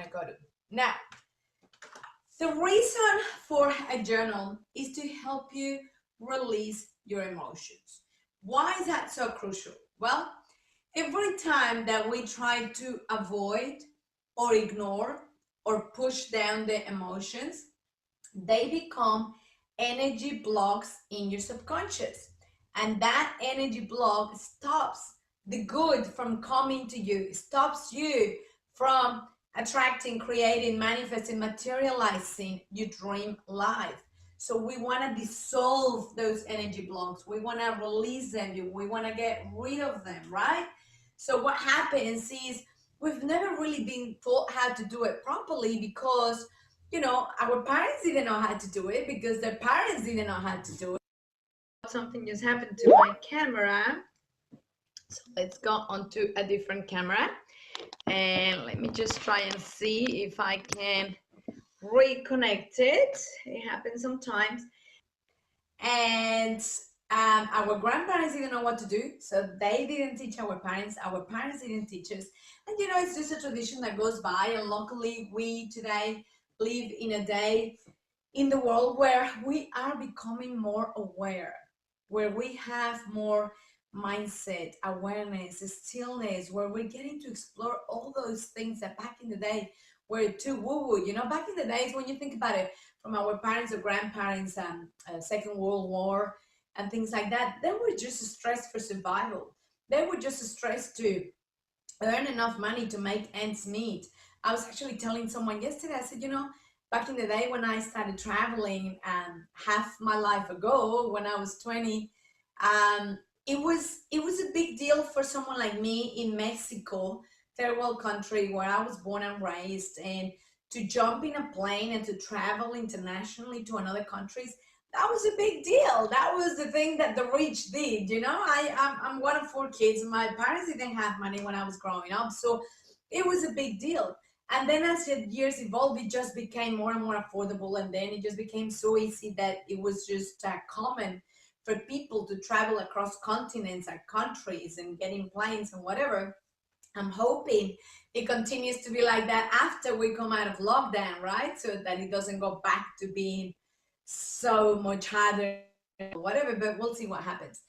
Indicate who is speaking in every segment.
Speaker 1: 𝒟𝒃𝓃𝓃. Now, the reason for a journal is to help you release your emotions. Why is that so crucial? Well, every time that we try to avoid or ignore or push down the emotions, they become energy blocks in your subconscious. And that energy block stops the good from coming to you, stops you from attracting, creating, manifesting, materializing your dream life. So we want to dissolve those energy blocks. We want to release them. We want to get rid of them, right? So what happens is we've never really been taught how to do it properly because, you know, our parents didn't know how to do it because their parents didn't know how to do it. Something just happened to my camera. So let's go onto a different camera. And let me just try and see if I can reconnect it. It happens sometimes. And our grandparents didn't know what to do, so they didn't teach our parents didn't teach us. And you know, it's just a tradition that goes by, and luckily we today live in a day in the world where we are becoming more aware, where we have more mindset, awareness, stillness, where we're getting to explore all those things that back in the day were too woo-woo. You know, back in the days, when you think about it, from our parents or grandparents, Second World War and things like that, they were just stressed for survival. They were just stressed to earn enough money to make ends meet. I was actually telling someone yesterday, I said, you know, back in the day when I started traveling half my life ago, when I was 20, it was a big deal for someone like me in Mexico, third world country where I was born and raised, and to jump in a plane and to travel internationally to another countries. That was a big deal. That was the thing that the rich did. You know, I'm one of 4 kids. My parents didn't have money when I was growing up, so it was a big deal. And then as the years evolved, it just became more and more affordable, and then it just became so easy that it was just common for people to travel across continents and countries and get in planes and whatever. I'm hoping it continues to be like that after we come out of lockdown, right? So that it doesn't go back to being so much harder, whatever, but we'll see what happens.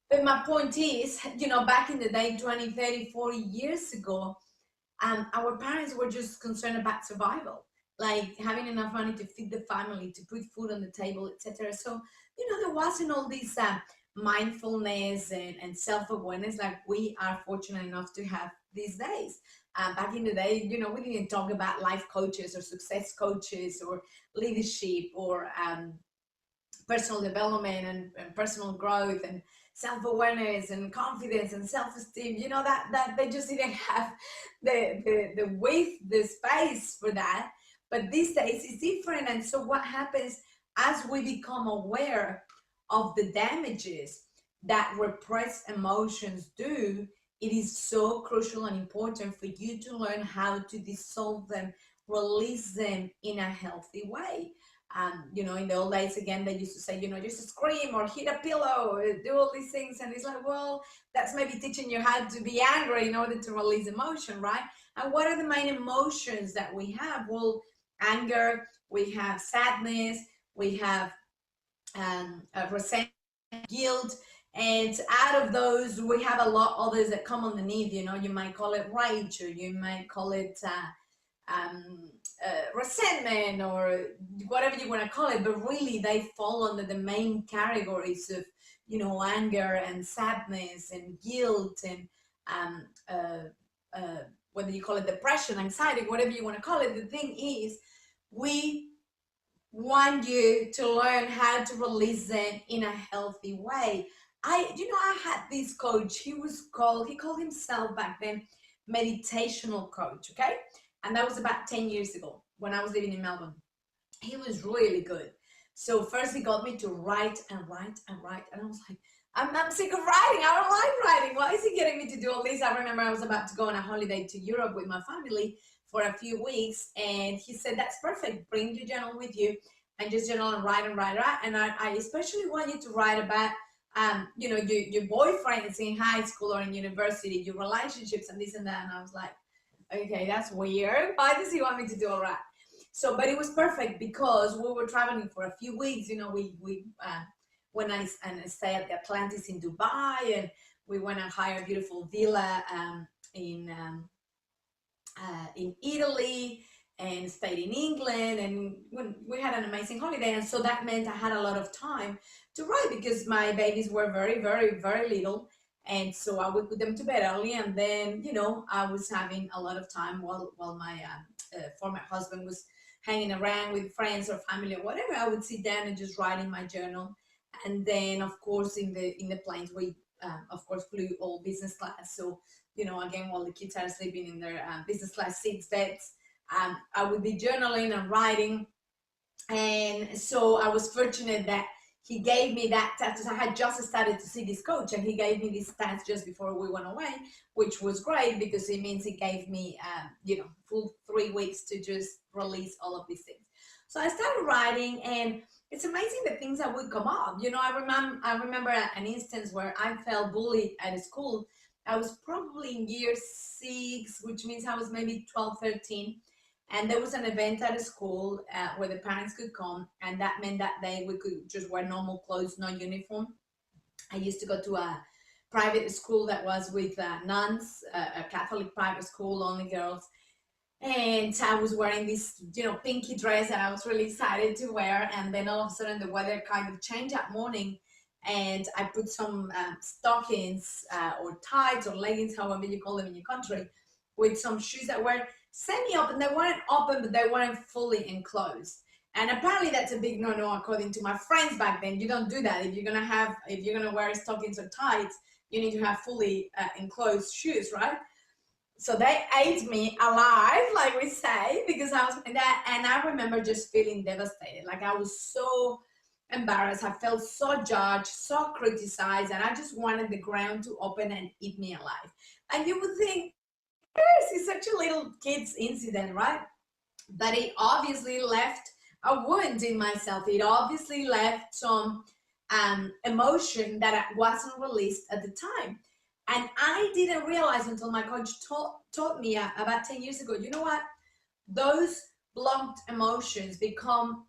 Speaker 1: But my point is, you know, back in the day, 20, 30, 40 years ago, our parents were just concerned about survival, like having enough money to feed the family, to put food on the table, etc. So, you know, there wasn't all this mindfulness and self-awareness like we are fortunate enough to have these days. Back in the day, you know, we didn't talk about life coaches or success coaches or leadership or personal development and personal growth and self-awareness and confidence and self-esteem. You know, that they just didn't have the width, the space for that. But these days it's different. And so what happens as we become aware of the damages that repressed emotions do, it is so crucial and important for you to learn how to dissolve them, release them in a healthy way. You know, in the old days, again, they used to say, you know, just scream or hit a pillow, do all these things. And it's like, well, that's maybe teaching you how to be angry in order to release emotion, right? And what are the main emotions that we have? Well, anger, we have sadness, we have resentment, guilt, and out of those we have a lot others that come underneath. You know, you might call it rage, or you might call it resentment, or whatever you want to call it, but really they fall under the main categories of, you know, anger and sadness and guilt and whether you call it depression, anxiety, whatever you want to call it. The thing is, we want you to learn how to release them in a healthy way. I had this coach. He called himself back then meditational coach, okay? And that was about 10 years ago when I was living in Melbourne. He was really good. So first he got me to write and write and write. And I was like, I'm sick of writing. I don't like writing. Why is he getting me to do all this? I remember I was about to go on a holiday to Europe with my family for a few weeks. And he said, that's perfect. Bring your journal with you and just journal and write and write. And I especially want you to write about, you know, your boyfriends in high school or in university, your relationships and this and that. And I was like, Okay, that's weird. Why does he want me to do all right? So, but it was perfect because we were traveling for a few weeks. You know, we when I stayed at the Atlantis in Dubai, and we went and hired a beautiful villa in Italy, and stayed in England, and when we had an amazing holiday. And so that meant I had a lot of time to write because my babies were very, very, very little. And so I would put them to bed early, and then, you know, I was having a lot of time while my former husband was hanging around with friends or family or whatever. I would sit down and just write in my journal. And then, of course, in the planes, we of course flew all business class. So, you know, again, while the kids are sleeping in their business class seats, beds, I would be journaling and writing. And so I was fortunate that he gave me that task. I had just started to see this coach, and he gave me this task just before we went away, which was great because it means he gave me, you know, full 3 weeks to just release all of these things. So I started writing, and it's amazing the things that would come up. You know, I remember an instance where I felt bullied at school. I was probably in year 6, which means I was maybe 12, 13. And there was an event at a school where the parents could come, and that meant that day we could just wear normal clothes, no uniform. I used to go to a private school that was with nuns, a Catholic private school, only girls. And I was wearing this, you know, pinky dress that I was really excited to wear. And then all of a sudden the weather kind of changed that morning, and I put some stockings or tights or leggings, however you call them in your country, with some shoes that were semi-open. They weren't open, but they weren't fully enclosed. And apparently that's a big no-no according to my friends back then. You don't do that. If you're gonna wear stockings or tights, you need to have fully enclosed shoes, right? So they ate me alive, like we say, because I was that. And I remember just feeling devastated. Like I was so embarrassed. I felt so judged, so criticized, and I just wanted the ground to open and eat me alive. And you would think, it's such a little kid's incident, right? But it obviously left a wound in myself. It obviously left some emotion that wasn't released at the time. And I didn't realize until my coach taught me about 10 years ago, you know what? Those blocked emotions become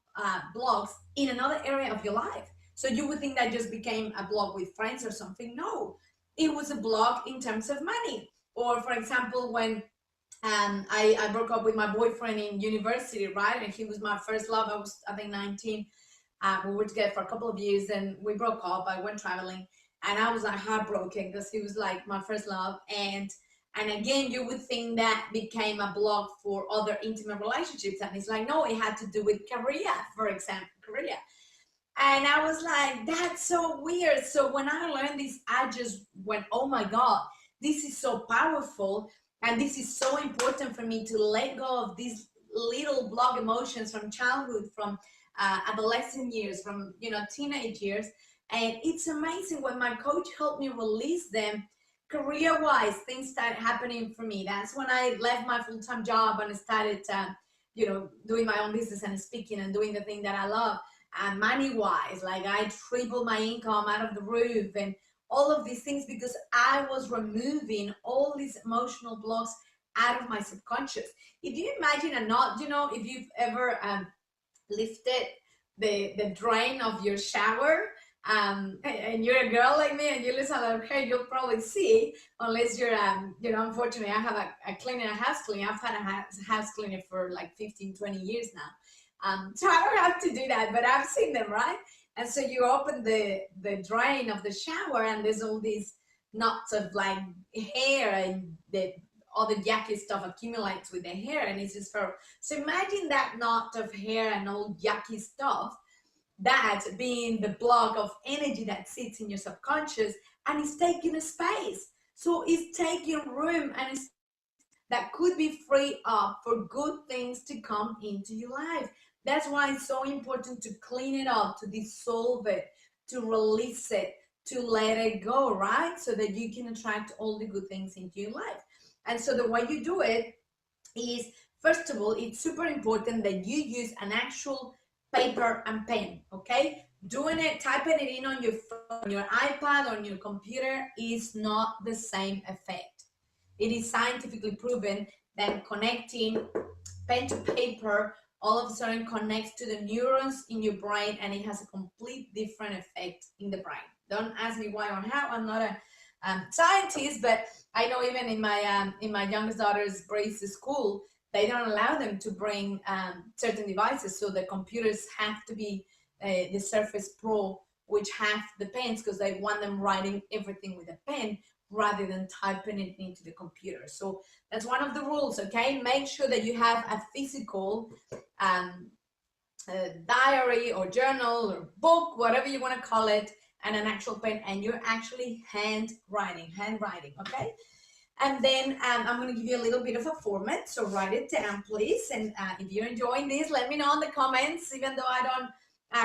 Speaker 1: blocks in another area of your life. So you would think that just became a block with friends or something. No, it was a block in terms of money. Or for example, when I broke up with my boyfriend in university, right? And he was my first love. I was, I think, 19. We were together for a couple of years, and we broke up. I went traveling, and I was like heartbroken because he was like my first love. And again, you would think that became a block for other intimate relationships. And it's like, no, it had to do with career, for example, career. And I was like, that's so weird. So when I learned this, I just went, oh my God, this is so powerful. And this is so important for me to let go of these little block emotions from childhood, from adolescent years, from, you know, teenage years. And it's amazing when my coach helped me release them. Career-wise, things started happening for me. That's when I left my full-time job and started, you know, doing my own business and speaking and doing the thing that I love. And money-wise, like I tripled my income out of the roof, and all of these things because I was removing all these emotional blocks out of my subconscious. If you imagine a knot, you know, if you've ever lifted the drain of your shower, and you're a girl like me and you lose a lot of hair, you'll probably see, unless you're, you know, unfortunately, I have a cleaner, a house cleaner. I've had a house cleaner for like 15, 20 years now. So I don't have to do that, but I've seen them, right? And so you open the drain of the shower, and there's all these knots of like hair, and all the yucky stuff accumulates with the hair, and it's just for. So imagine that knot of hair and all yucky stuff, that being the block of energy that sits in your subconscious, and it's taking a space. So it's taking room, and it's that could be free up for good things to come into your life. That's why it's so important to clean it up, to dissolve it, to release it, to let it go, right? So that you can attract all the good things into your life. And so the way you do it is, first of all, it's super important that you use an actual paper and pen, okay? Doing it, typing it in on your phone, your iPad, on your computer is not the same effect. It is scientifically proven then connecting pen to paper all of a sudden connects to the neurons in your brain, and it has a complete different effect in the brain. Don't ask me why or how. I'm not a scientist, but I know even in my youngest daughter's Brace school, they don't allow them to bring certain devices, so the computers have to be the Surface Pro, which have the pens, because they want them writing everything with a pen rather than typing it into the computer. So that's one of the rules, okay? Make sure that you have a physical diary or journal or book, whatever you want to call it, and an actual pen, and you're actually handwriting, okay? And then I'm going to give you a little bit of a format, so write it down, please. And if you're enjoying this, let me know in the comments, even though I don't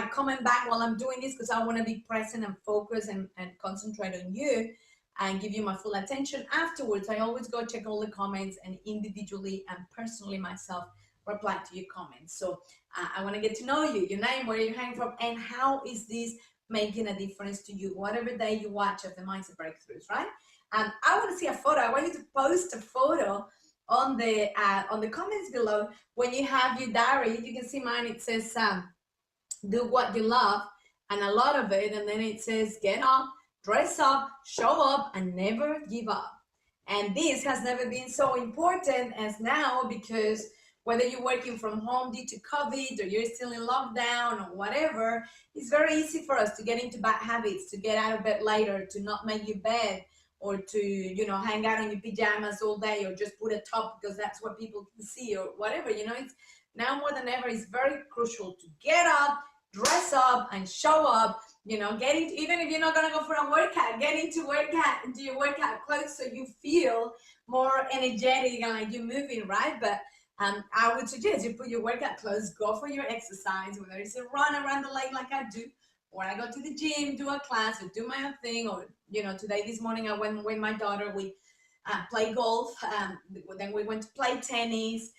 Speaker 1: comment back while I'm doing this, because I want to be present and focus and concentrate on you and give you my full attention. Afterwards, I always go check all the comments and individually and personally myself reply to your comments. So I want to get to know you, your name, where you're hanging from, and how is this making a difference to you, whatever day you watch of the Mindset Breakthroughs, right? I want to see a photo. I want you to post a photo on the comments below. When you have your diary, you can see mine. It says do what you love, and a lot of it, and then it says get up, dress up, show up, and never give up. And this has never been so important as now, because whether you're working from home due to COVID or you're still in lockdown or whatever, it's very easy for us to get into bad habits, to get out of bed later, to not make your bed, or to, you know, hang out in your pajamas all day, or just put a top because that's what people can see, or whatever. You know, it's now more than ever, it's very crucial to get up, dress up, and show up. You know, get into, even if you're not gonna go for a workout, get into your workout clothes, so you feel more energetic and like you're moving, right? But I would suggest you put your workout clothes, go for your exercise, whether it's a run around the lake like I do, or I go to the gym, do a class, or do my own thing, or, you know, this morning I went with my daughter, we play golf, then we went to play tennis,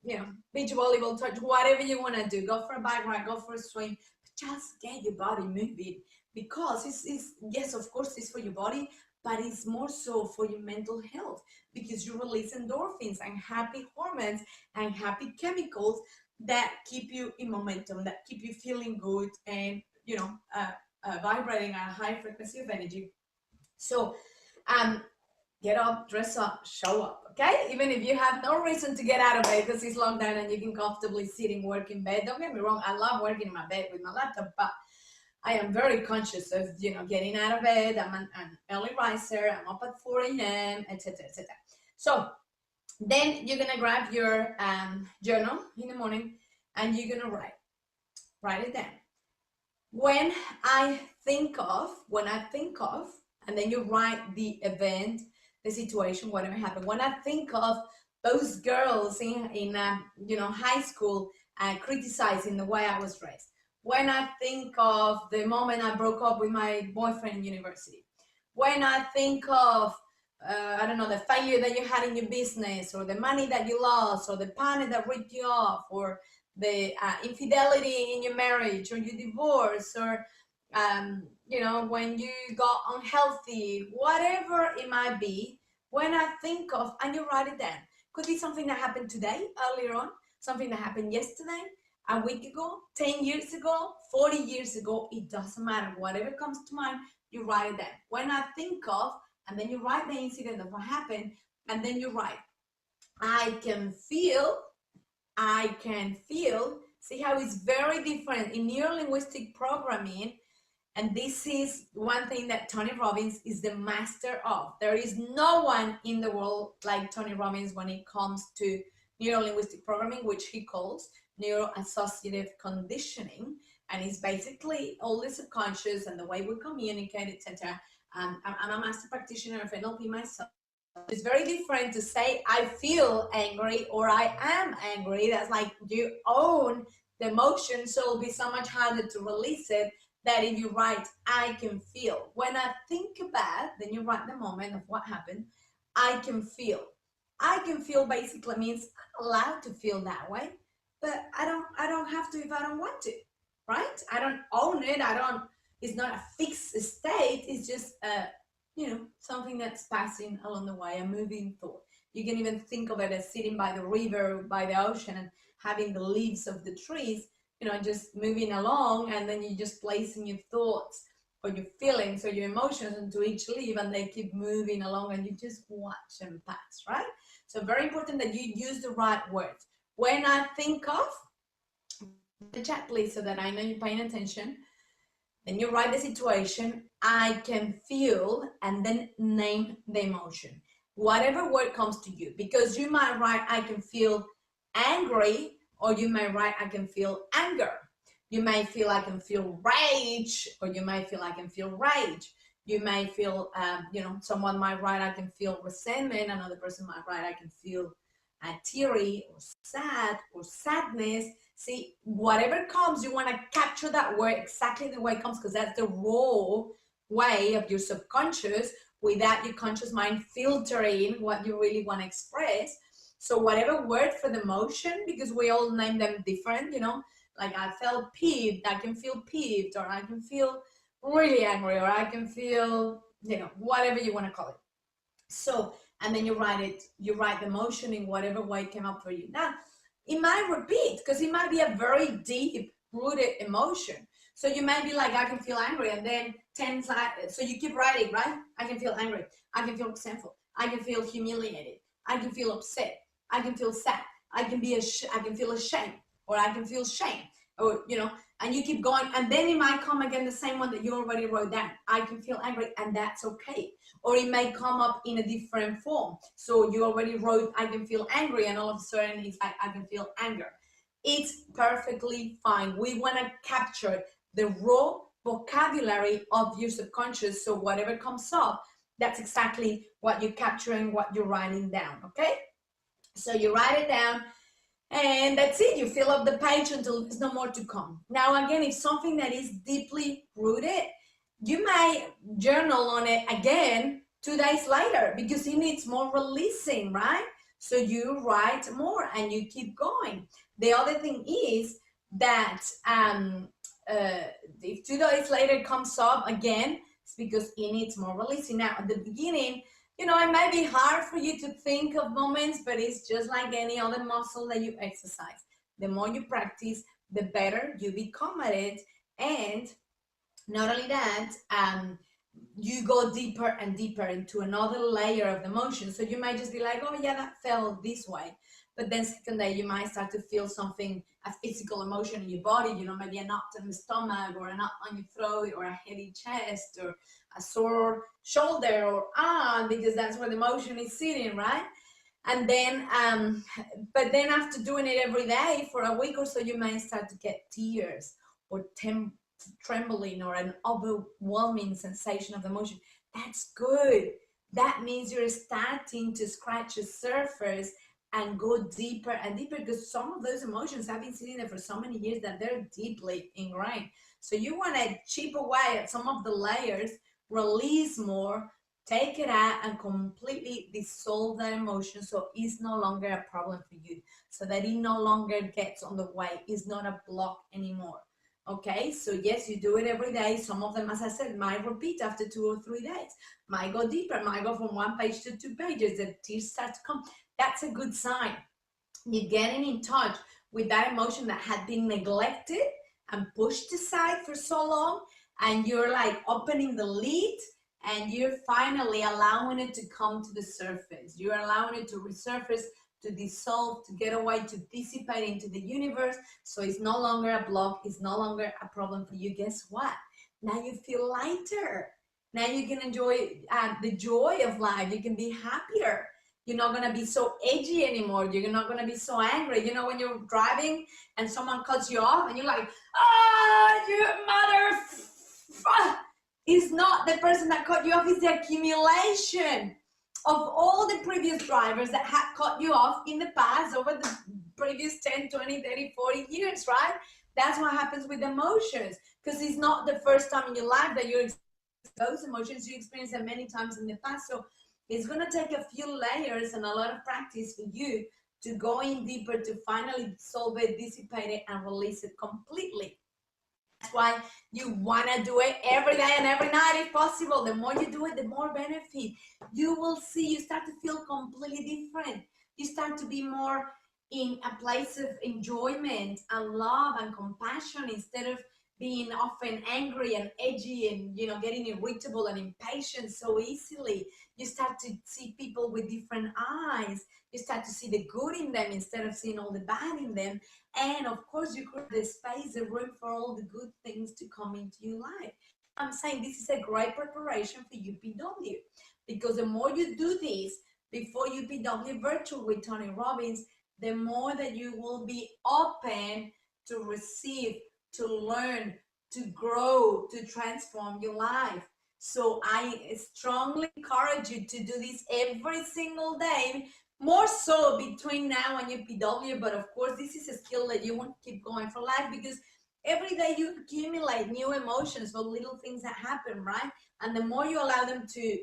Speaker 1: you know, beach volleyball, touch, whatever you want to do, go for a bike ride, go for a swim, but just get your body moving, because it's yes, of course, it's for your body, but it's more so for your mental health, because you release endorphins and happy hormones and happy chemicals that keep you in momentum, that keep you feeling good, and, you know, vibrating at a high frequency of energy. So get up, dress up, show up, okay? Even if you have no reason to get out of bed because it's lockdown and you can comfortably sit and work in bed. Don't get me wrong, I love working in my bed with my laptop, but I am very conscious of, you know, getting out of bed. I'm an early riser. I'm up at 4 a.m., etc., etc. So then you're gonna grab your journal in the morning, and you're gonna write it down. When I think of, and then you write the event, the situation, whatever happened. When I think of those girls in you know, high school criticizing the way I was dressed. When I think of the moment I broke up with my boyfriend in university. When I think of I don't know, the failure that you had in your business, or the money that you lost, or the partner that ripped you off, or the infidelity in your marriage, or your divorce, or you know, when you got unhealthy, whatever it might be. When I think of, and you write it down. Could be something that happened today, earlier on, something that happened yesterday, a week ago, 10 years ago, 40 years ago. It doesn't matter. Whatever comes to mind, you write it down. When I think of, and then you write the incident of what happened, and then you write, I can feel. See how it's very different in neuro-linguistic programming. And this is one thing that Tony Robbins is the master of. There is no one in the world like Tony Robbins when it comes to neuro-linguistic programming, which he calls neuro-associative conditioning. And it's basically all the subconscious and the way we communicate, etc. I'm a master practitioner of NLP myself. It's very different to say I feel angry or I am angry. That's like you own the emotion, so it'll be so much harder to release it. That if you write, I can feel. When I think about, then you write the moment of what happened. I can feel. I can feel basically means I'm allowed to feel that way, but I don't have to if I don't want to, right? I don't own it. It's not a fixed state. It's just you know, something that's passing along the way, a moving thought. You can even think of it as sitting by the river, by the ocean, and having the leaves of the trees, you know, just moving along, and then you're just placing your thoughts or your feelings or your emotions into each leaf, and they keep moving along, and you just watch them pass, right? So very important that you use the right words. When I think of, the chat please, so that I know you're paying attention. Then you write the situation, I can feel, and then name the emotion. Whatever word comes to you, because you might write, I can feel angry, or you may write, I can feel anger. You may feel, I can feel rage, or you may feel, I can feel rage. You may feel, you know, someone might write, I can feel resentment. Another person might write, I can feel teary or sad or sadness. See, whatever comes, you want to capture that word exactly the way it comes, because that's the raw way of your subconscious without your conscious mind filtering what you really want to express. So whatever word for the emotion, because we all name them different, you know, like I felt peeved, I can feel peeved, or I can feel really angry, or I can feel, you know, whatever you want to call it. So, and then you write the emotion in whatever way it came up for you. Now, it might repeat, because it might be a very deep rooted emotion. So you might be like, I can feel angry, and then 10 slides, so you keep writing, right? I can feel angry, I can feel resentful, I can feel humiliated, I can feel upset, I can feel sad, I can feel ashamed, or I can feel shame, or, you know, and you keep going, and then it might come again the same one that you already wrote down. I can feel angry, and that's okay. Or it may come up in a different form. So you already wrote, I can feel angry, and all of a sudden it's like, I can feel anger. It's perfectly fine. We want to capture the raw vocabulary of your subconscious. So whatever comes up, that's exactly what you're capturing, what you're writing down, okay? So you write it down, and that's it. You fill up the page until there's no more to come. Now, again, if something that is deeply rooted, you may journal on it again 2 days later, because it needs more releasing, right? So you write more and you keep going. The other thing is that if 2 days later comes up again, it's because it needs more releasing. Now, at the beginning, you know, it may be hard for you to think of moments, but it's just like any other muscle that you exercise. The more you practice, the better you become at it. And not only that, you go deeper and deeper into another layer of the emotion. So you might just be like, oh yeah, that felt this way. But then second day, you might start to feel something, a physical emotion in your body, you know, maybe a knot in the stomach, or a knot on your throat, or a heavy chest, or a sore shoulder or arm, because that's where the emotion is sitting, right? And then, but then after doing it every day for a week or so, you might start to get tears or trembling or an overwhelming sensation of emotion. That's good. That means you're starting to scratch the surface and go deeper and deeper, because some of those emotions have been sitting there for so many years that they're deeply ingrained. So you want to chip away at some of the layers, release more, take it out, and completely dissolve that emotion, so it's no longer a problem for you, so that it no longer gets on the way. It's not a block anymore. Okay, so yes, you do it every day. Some of them, as I said, might repeat after 2 or 3 days, might go deeper, might go from 1 page to 2 pages, the tears start to come. That's a good sign. You're getting in touch with that emotion that had been neglected and pushed aside for so long, and you're like opening the lid, and you're finally allowing it to come to the surface. You're allowing it to resurface, to dissolve, to get away, to dissipate into the universe. So it's no longer a block, it's no longer a problem for you. Guess what? Now you feel lighter. Now you can enjoy the joy of life. You can be happier. You're not going to be so edgy anymore. You're not going to be so angry. You know, when you're driving and someone cuts you off and you're like, oh, you mother... It's not the person that cut you off, it's the accumulation of all the previous drivers that had cut you off in the past over the previous 10, 20, 30, 40 years, right? That's what happens with emotions, because it's not the first time in your life that you're experiencing those emotions. You experienced them many times in the past. So it's going to take a few layers and a lot of practice for you to go in deeper, to finally dissolve it, dissipate it, and release it completely. Why you want to do it every day and every night if possible. The more you do it, the more benefit you will see. You start to feel completely different. You start to be more in a place of enjoyment and love and compassion instead of being often angry and edgy and getting irritable and impatient so easily. You start to see people with different eyes. You start to see the good in them instead of seeing all the bad in them. And of course, you create the space, the room for all the good things to come into your life. I'm saying this is a great preparation for UPW, because the more you do this before UPW virtual with Tony Robbins, the more that you will be open to receive, to learn, to grow, to transform your life. So I strongly encourage you to do this every single day, more so between now and UPW. But of course, this is a skill that you want to keep going for life, because every day you accumulate new emotions for little things that happen, right? And the more you allow them to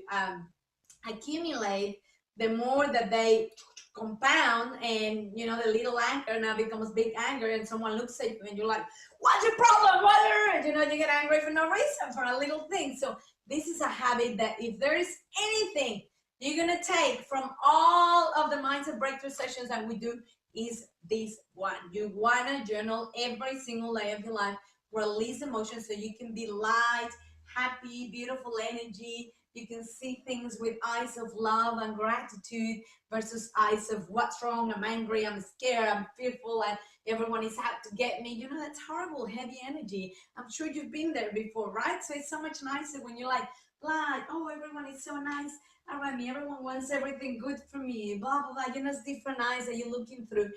Speaker 1: accumulate, the more that they compound, and the little anger now becomes big anger, and someone looks at you and you're like, what's your problem? What? You get angry for no reason, for a little thing. So this is a habit that if there is anything you're going to take from all of the mindset breakthrough sessions that we do, is this one. You want to journal every single day of your life, release emotions so you can be light, happy, beautiful energy. You can see things with eyes of love and gratitude versus eyes of what's wrong, I'm angry, I'm scared, I'm fearful, and everyone is out to get me. That's horrible, heavy energy. I'm sure you've been there before, right? So it's so much nicer when you're like, oh, everyone is so nice around me. Everyone wants everything good for me, blah, blah, blah. It's different eyes that you're looking through.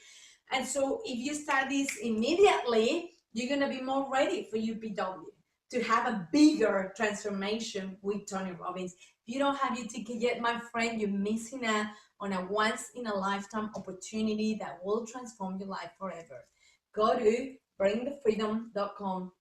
Speaker 1: And so if you start this immediately, you're going to be more ready for UPW to have a bigger transformation with Tony Robbins. If you don't have your ticket yet, my friend, you're missing out on a once-in-a-lifetime opportunity that will transform your life forever. Go to bringthefreedom.com,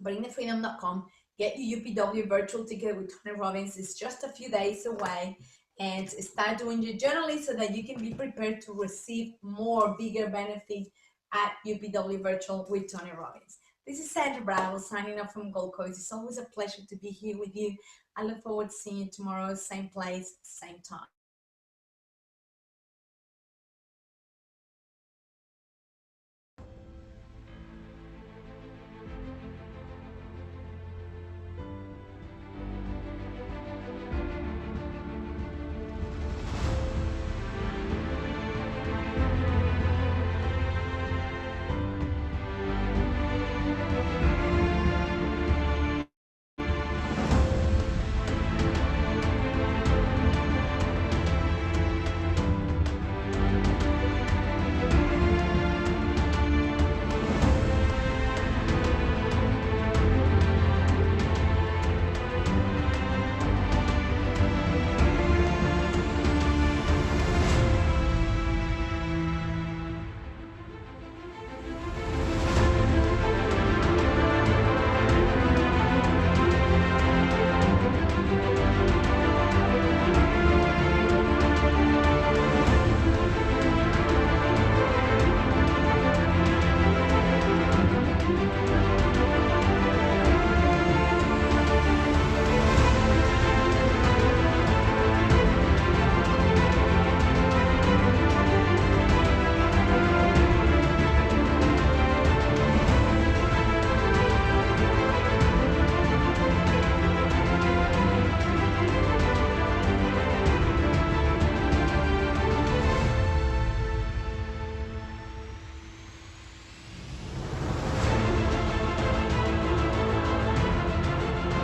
Speaker 1: bringthefreedom.com, get your UPW virtual ticket with Tony Robbins. It's just a few days away, and start doing your journaling so that you can be prepared to receive more, bigger benefits at UPW virtual with Tony Robbins. This is Sandra Bravo signing off from Gold Coast. It's always a pleasure to be here with you. I look forward to seeing you tomorrow, same place, same time.